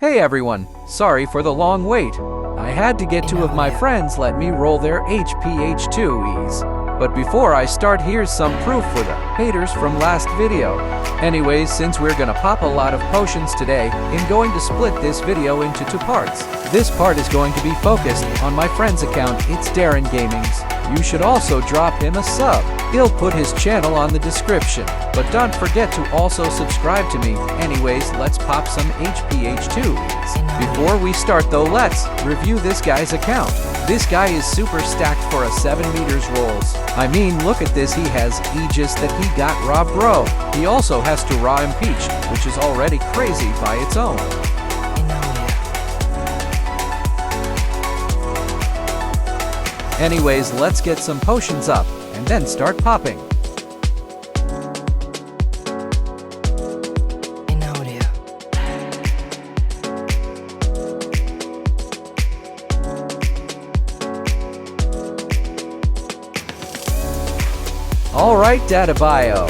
Hey everyone, sorry for the long wait. I had to get two of my friends let me roll their HPH2Es. But before I start, here's some proof for the haters from last video. Anyways, since we're gonna pop a lot of potions today, I'm going to split this video into two parts. This part is going to be focused on my friend's account, it's Darren Gaming's. You should also drop him a sub. He'll put his channel on the description. But don't forget to also subscribe to me. Anyways, let's pop some HPH2Es. Before we start though, let's review this guy's account. This guy is super stacked for a 7 meters rolls. I mean, look at this, he has Aegis that he got raw bro. He also has to raw Impeach, which is already crazy by its own. Anyways, let's get some potions up, and then start popping. Alright, data bio.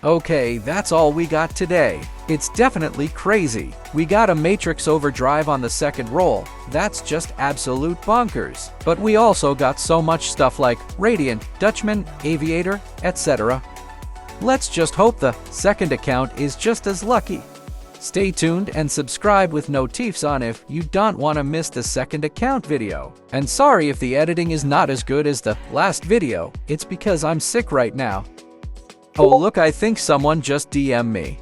Okay, that's all we got today. It's definitely crazy. We got a Matrix Overdrive on the second roll. That's just absolute bonkers. But we also got so much stuff like Radiant, Dutchman, Aviator, etc. Let's just hope the second account is just as lucky. Stay tuned and subscribe with notifs on if you don't want to miss the second account video. And sorry if the editing is not as good as the last video, it's because I'm sick right now. Oh look, I think someone just DM'd me.